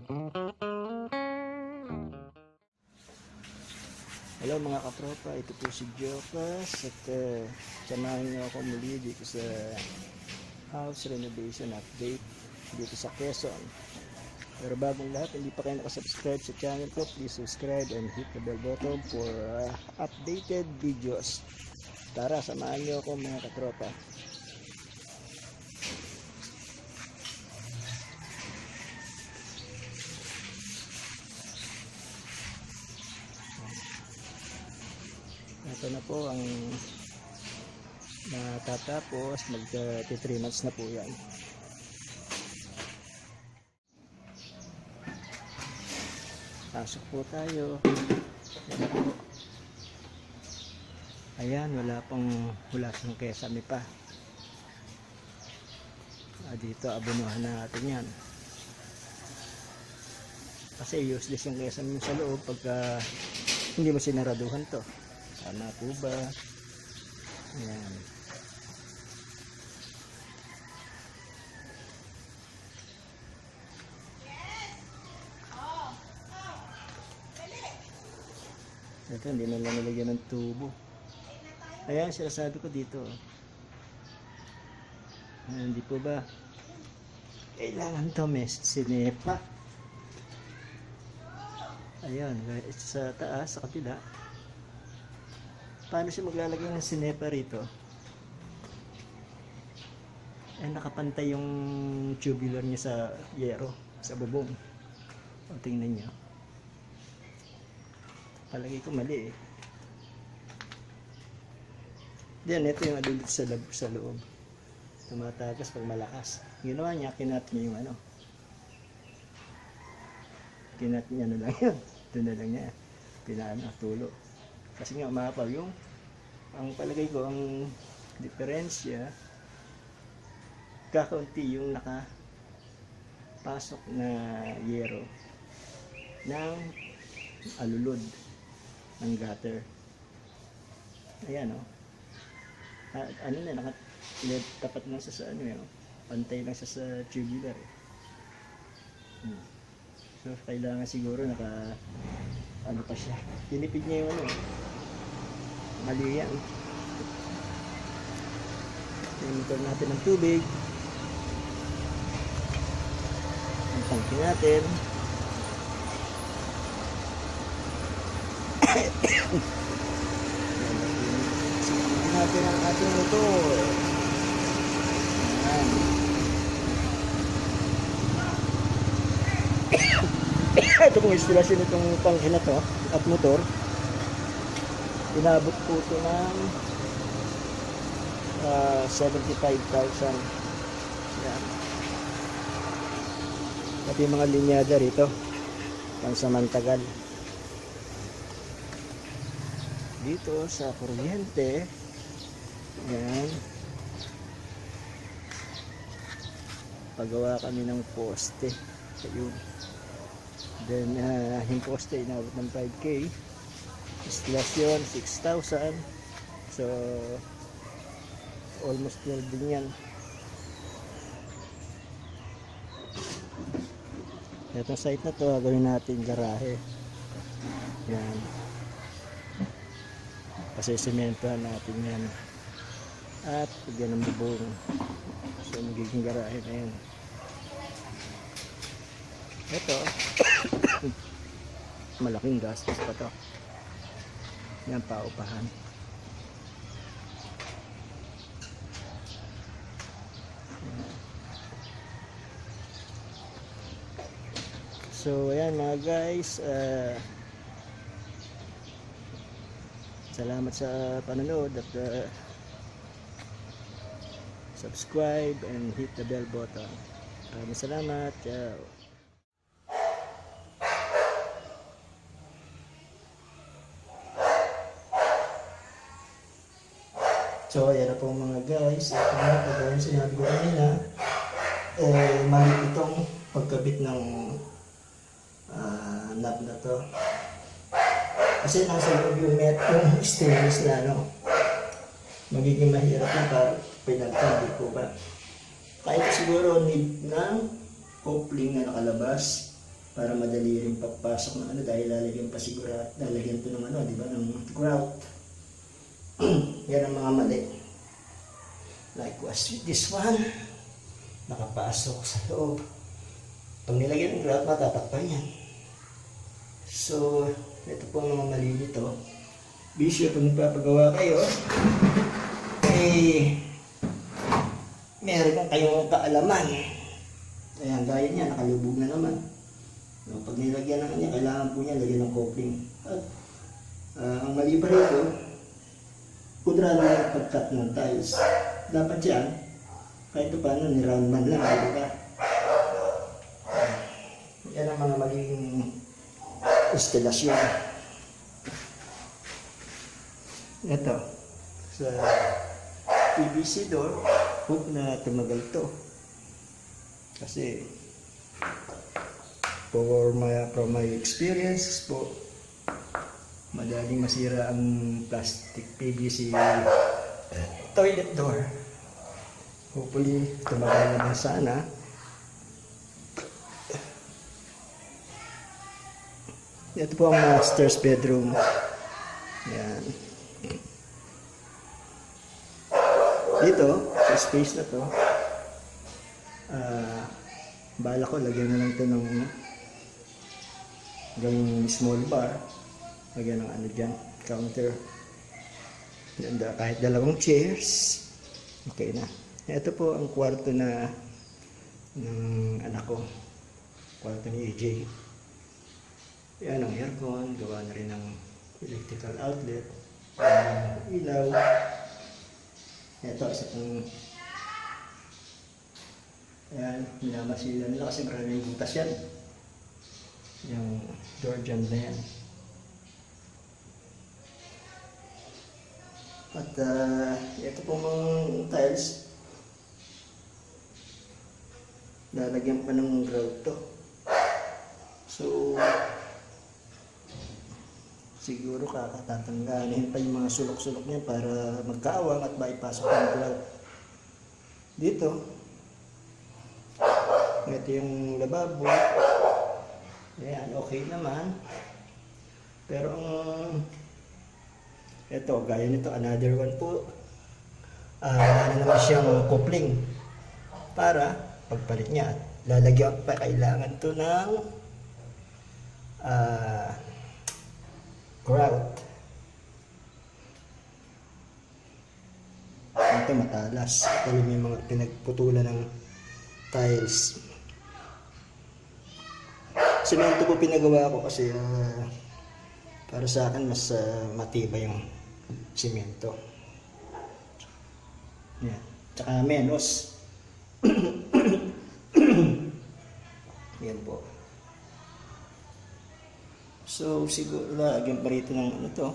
Hello mga katropa, ito po si Jokas at samahan niyo ako muli dito sa house renovation update dito sa Quezon. Pero bagong lahat, hindi pa kayo nakasubscribe sa channel ko, please subscribe and hit the bell button for updated videos. Tara, samahan niyo ako mga katropa. Ito na po ang matatapos, magka 3 months na po yan. Pasok po tayo. Ayan, wala pang hulas ng kesame pa. Dito abunuhan natin yan. Kasi useless yung kesame sa loob pagka hindi mo sinaraduhan to. Tama po ba? Ayan. Ito, hindi na lang nalagyan ng tubo. Ayan, sinasabi ko dito. Hindi po ba? Kailangan to, may sinepa. Ayan, sa taas, sa kapila. Paano siya maglalagay ng sinepa rito? Nakapantay yung tubular niya sa yero, sa bubong. O, tingnan niyo. Palagay ko mali eh. Diyan, ito yung adulot sa loob. Tumatagas pag malakas. Ginawa niya, kinat niya yung ano. Kinat niya na lang yun. Ito na lang niya. Pinaano, tulo. Kasi nga umapaw yung, ang palagay ko, ang diferensya, kakaunti yung nakapasok na yero ng alulod ng gutter. Ayan o. Ano na, tapat lang sa ano yun. Pantay lang siya sa tubular. So, kailangan siguro ano pa siya. Tinipid niya yung ano. Mali yan. Initor natin ng tubig. Ang tangke natin. Natin ang ating motor. Ayan. Ito kung instalasyon itong tangke na to at motor, inabot po ito ng 75,000. Yan. Pati mga linyada rito pansamantagal. Dito sa kuryente, yan, pagawa kami ng poste. Ayun. Then yung poste inabot ng 5K, instalasyon 6,000. So almost 12 din yan. Itong site na to, gawin natin garahe. Yan, kasi sementohan natin yan at bigyan ng bubong. So magiging garahe na yan. Ito malaking gastos pa to. Yan, paupahan. So ayan mga guys, salamat sa panonood at subscribe and hit the bell button. Maraming salamat. Ciao. So ayan na po mga guys, ito na kagaya yung sinabi ko kanina, mali itong pagkabit ng knob na to. Kasi nasa loob yung stainless na ano, magiging mahirap yung pinagtindi po ba. Kahit siguro need ng coupling na nakalabas para madali rin pagpasok ng ano dahil lalagyan pa siguro, lalagyan to ng ano, di ba, ng grout. Yan ang mga mali. Likewise with this one, nakapasok sa loob. Pag nilagyan ng grout, matatakpan yan. So, ito po ang mga mali nito. Bisyo, pag nagpapagawa kayo, meron kayong kaalaman. Ayan, gaya niya, nakalubog na naman. No, pag nilagyan ng kanya, kailangan po niya lagyan ng coupling. At ang mali pa rito, kudra na yung pag-cut ng tiles. Dapat yan, kahit paano, ni-round man lang, diba? Yan ang mga maling instalasyon. Ito, sa PVC door, hope na tumagal to. Kasi, from my experience po, madaling masira ang plastic PVC toilet door. Hopefully, tumagal naman sana. Ito po ang master's bedroom. Yan. Dito, sa space na to, bala ko, lagyan na lang ito ng small bar. Lagyan ng ano dyan, counter. Kahit dalawang chairs, okay na. Ito po ang kwarto na ng anak ko. Kwarto ni AJ. Yan ang aircon, gawa na rin ng electrical outlet, ilaw. Ito, isa pong ayan, minamasilan nila kasi maraming butas yan. Yung door jam na yan. At ito pong mga tiles, lalagyan pa ng grout to. So, siguro kakatatanggalin pa yung mga sulok-sulok niya para magkaawang at maipasok ng grout. Dito, ito yung lababo. Ayan, okay naman. Pero ito, gaya nito, another one po. Wala na naman siyang coupling para pagpalit niya. Lalagyan pa, kailangan to ng grout. Ito matalas. Ito yung mga pinagputulan ng tiles. Semento po pinagawa ko kasi para sa akin mas matibay yung semento. Yan. Tsaka menos. Yan po. So siguro lagyan pa rito ng ano to,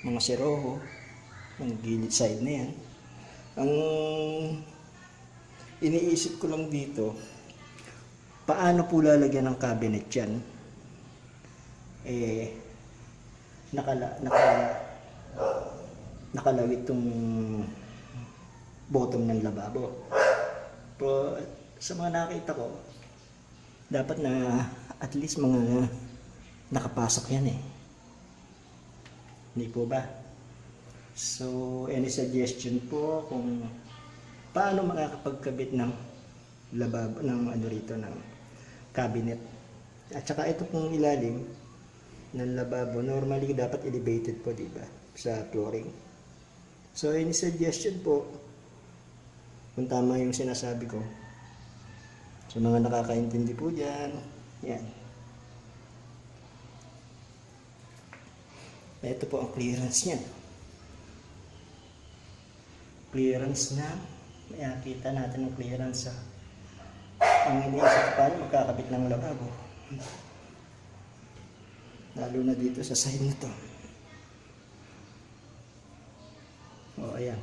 mga seroho, ang gilid side na yan. Ang iniisip ko lang dito, paano po lalagyan ng cabinet yan? Nakalawit tong bottom ng lababo. Pero sa mga nakita ko, dapat na at least mga nakapasok yan eh. Hindi po ba? So, any suggestion po kung paano makakapagkabit ng lababo, ng ano rito, ng cabinet. At saka ito pong ilalim ng lababo, normally dapat elevated po, diba? Sa flooring. So, any suggestion po kung tama yung sinasabi ko. Sa mga nakakaintindi po dyan, yan. Ito po ang clearance niya. Clearance na, makikita natin ang clearance sa ang iniisip paano magkakabit ng lababo. Lalo na dito sa side na to. O, ayan.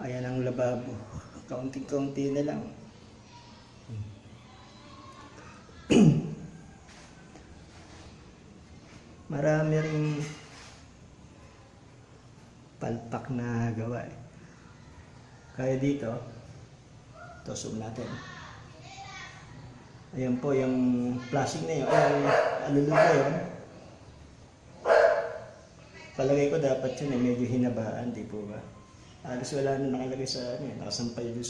Ayan ang lababo. Kaunting-kaunti na lang. Marami ring palpak na gawa eh. Kaya dito, ito zoom natin. Ayan po, yung flashing na yun, alulod na yun. Palagay ko dapat yun medyo hinabaan, di po ba? Alas wala na nakalagay sa ano, nakasampay doon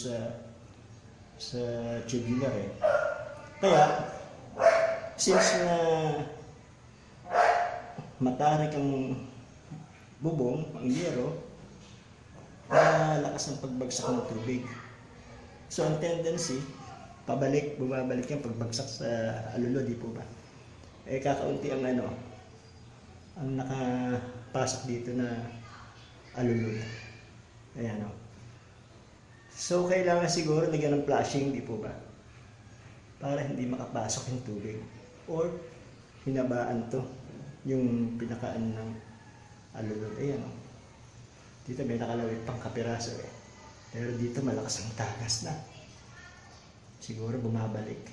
sa tubular eh. Kaya, since na matarik ang bubong, ang yero, malakas ang pagbagsak ng tubig. So ang tendency, bumabalik yung pagbagsak sa alulo, di po ba? Eh kakaunti ang ang nakapasok dito na alulo. Ayan o. So kailangan siguro lagyan ng flashing, di po ba? Para hindi makapasok yung tubig. Or hinabaan to, yung pinakaan ng alulo. Ayan o. Dito may nakalawit pang kapiraso eh. Pero dito malakas ang tagas na. Siguro bumabalik.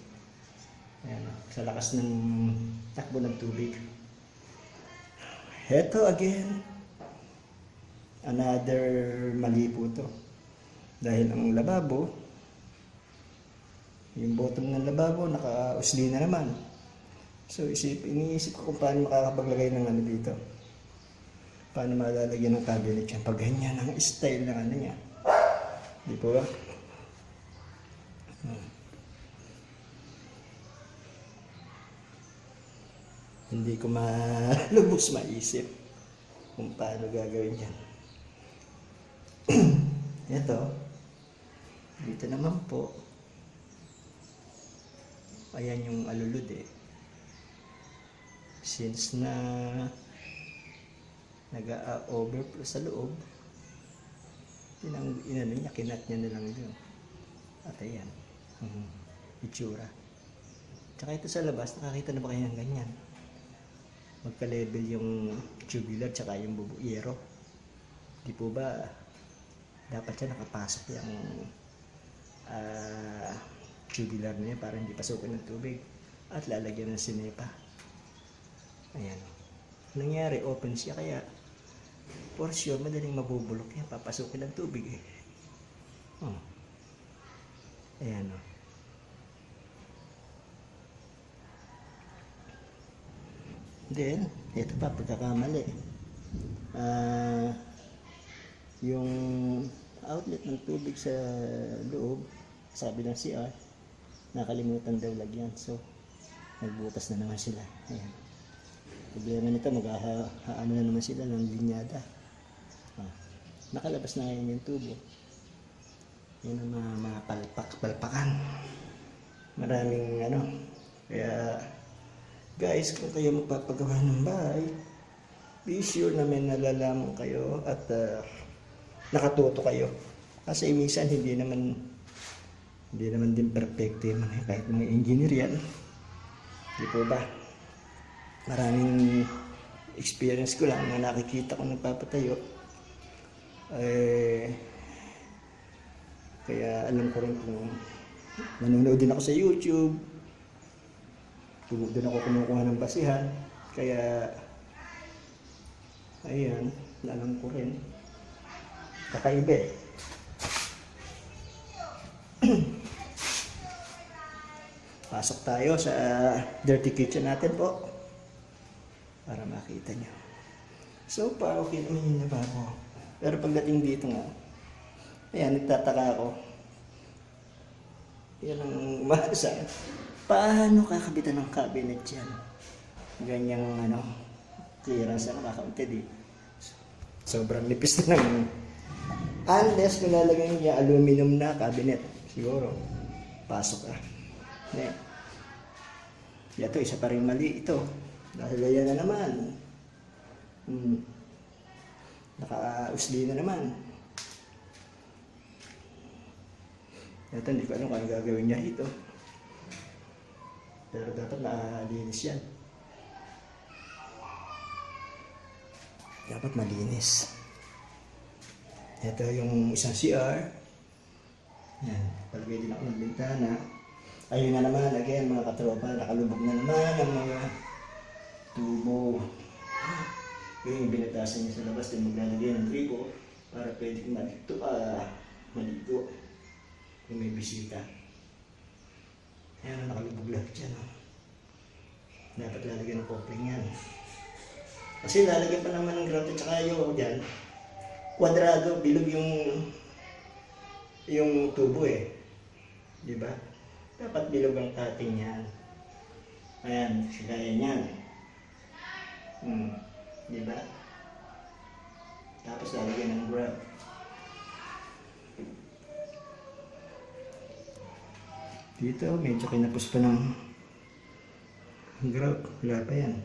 Ayan, sa lakas ng takbo ng tubig. Heto again. Another mali po to. Dahil ang lababo, yung bottom ng lababo, naka-usli na naman. So iniisip ko kung paano makakapaglagay ng dito. Paano malalagyan ng cabinet yan pag ganyan ang style ng niya. Di po ba? Hindi ko malubos maisip kung paano gagawin yan. Ito, dito naman po, ayan yung alulod eh. Since na nag-overflow sa loob, kinat niya na lang doon. At ayan, itsura. Tsaka ito sa labas, nakakita na ba kayo ng ganyan? Magka-level yung tubular tsaka yung yero. Di po ba, dapat siya nakapasok yung tubular na yan para hindi pasukin ng tubig. At lalagyan ng sinepa. Ayan. Nangyari, open siya kaya for sure, madaling mabubulok yan. Papasukin ng tubig eh. Ayan o. Then, ito pa, pagkakamali. Yung outlet ng tubig sa loob, sabi ng CR, nakalimutan daw lagyan. So, nagbutas na naman sila. Ayan. Problema nito, ano na naman sila ng linyada. Nakalabas na ngayon yung tubo. Yan ang mga palpakan. Maraming Kaya, guys, kung kayo magpapagawa ng bahay, be sure na may nalalaman kayo at nakatuto kayo. Kasi minsan hindi naman din perfecto yung kahit mga engineer yan. Di po ba? Maraming experience ko lang na nakikita ko nagpapatayo. Kaya alam ko rin kung nanonood din ako sa YouTube. Doon ako kumukuha ng basihan. Kaya, ayan, alam ko rin. Kakaiba eh. Pasok tayo sa dirty kitchen natin po. Para makita nyo. So far, okay naman yung lababo. Pero pagdating dito nga, ayan, nagtataka ako. Yan ang mahasa. Paano kakabitan ng cabinet yan? Ganyang clearance na nakakaunti di. Sobrang nipis na ng unless nilalagay niya aluminum na cabinet. Siguro, pasok ka. Ito, isa pa rin mali ito. Dahil yan na naman. Naka-usli na naman. Ito, hindi ko alam kung ano gagawin niya ito. Pero dapat nalinis yan. Dapat malinis. Ito yung isang CR. Yan. Palagay din ako ng bintana. Ayun na naman, again, mga katropa, nakalubog na naman ang mga tubo. Yung binatasan niya sa labas, din maglalagay ng tribo para pwedeng maligo kung may bisita. Ayan, nakalubog lahat dyan. Oh. Dapat lalagyan ng coupling yan. Kasi lalagyan pa naman ng grout at saka yung dyan, kwadrado, bilog yung tubo eh. Di ba? Dapat bilog ang cutting yan. Ayan, sigaya yan. Di ba? Tapos lalagyan ng grout. Dito, medyo kinapos pa ng grout. Wala pa yan.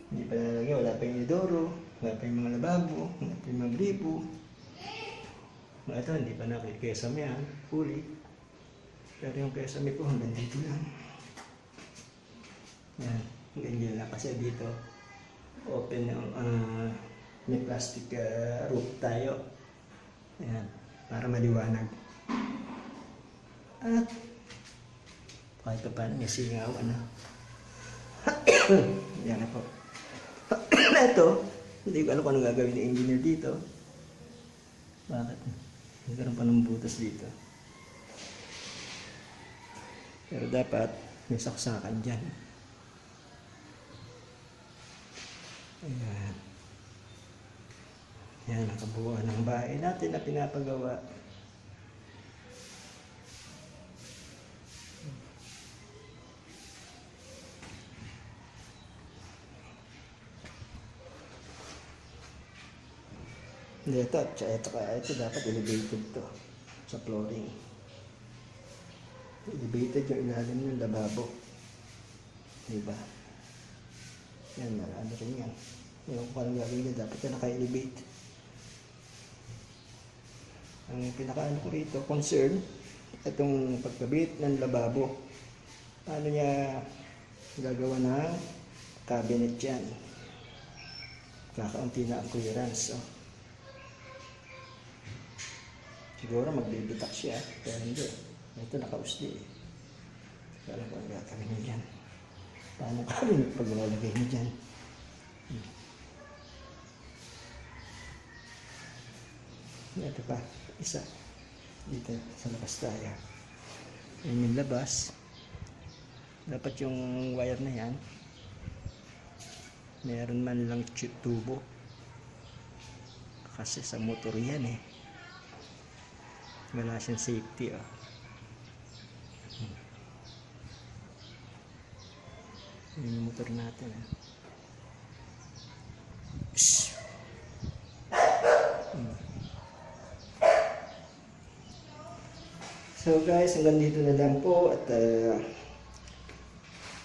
Hindi pa nalagyan. Wala pa yung idoro. Wala pa yung mga lababo. Wala pa yung mga gripo. Ito, hindi pa nakikesame yan. Fully. Pero yung kesame ko hanggang dito lang. Yan. Ganyan lang kasi dito. Open yung may plastic roof tayo. Ayan. Para maliwanag. At kahit pa paano may singaw, yan na po. Ito, hindi ko alam kung anong gagawin ng engineer dito. Bakit? Nagkaroon pa ng butas dito. Pero dapat may saksakan dyan. Ayan. Yan ang kabuuan ng bahay natin na pinapagawa. Ito dapat elevated to sa flooring. Elevated yung ilalim ng lababo. Diba? Yan, ano rin yan. Yung kung anong gagawin niya, dapat yan naka-elevate. Ang pinakaano ko rito, concern, itong pagkabit ng lababo. Paano niya gagawa ng cabinet yan? Kakaunti na ang clearance. So. Siguro magbibitak siya, pero hindi. Ito nakausli eh. Kaya alam ko ang gagawin niya dyan. Paano cabinet pag lalagay niya dyan? Ito pa, isa. Dito sa labas tayo. Yan yung labas. Dapat yung wire na yan, meron man lang tubo. Kasi sa motor yan eh. Wala siyang safety oh. Yung motor natin eh. So guys, hanggang dito na lang po at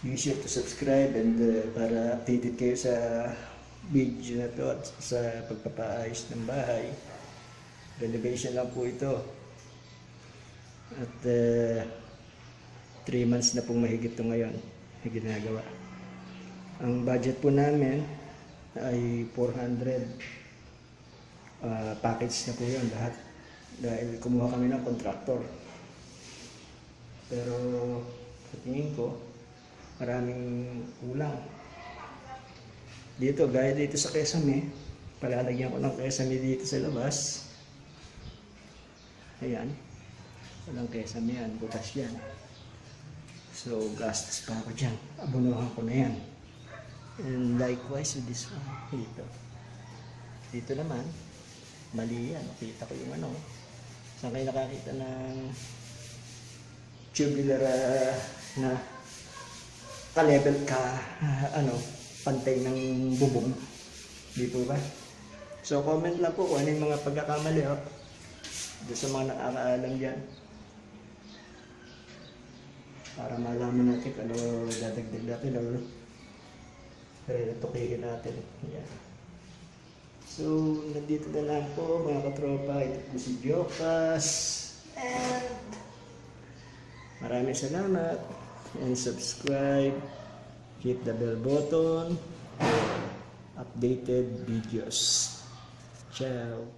be sure to subscribe and para updated kayo sa video na to at sa pagpapaayos ng bahay. Renovation lang po ito. At 3 months na pong mahigit ito ngayon na ginagawa. Ang budget po namin ay 400 package na po yun lahat dahil kumuha kami ng contractor. Pero sa tingin ko maraming kulang. Dito, gaya dito sa kesame, palalagyan ko ng kesame dito sa labas. Ayan. Walang kesame yan, butas yan. So, gastos pa ako dyan. Abunuhan ko na yan. And likewise with this one. Dito. Dito naman, mali yan. Kita ko yung ano. Saan kayo nakakita ng tubular na ka-level ka, pantay ng bubong. Di po ba? So, comment lang po kung ano yung mga pagkakamali. Doon sa mga nakakaalam dyan. Para malaman natin kung ano dadagdag natin o tukikin natin. Yan. So, nandito na lang po mga katropa. Ito po si Jokas. And maraming salamat. And subscribe. Hit the bell button for updated videos. Ciao.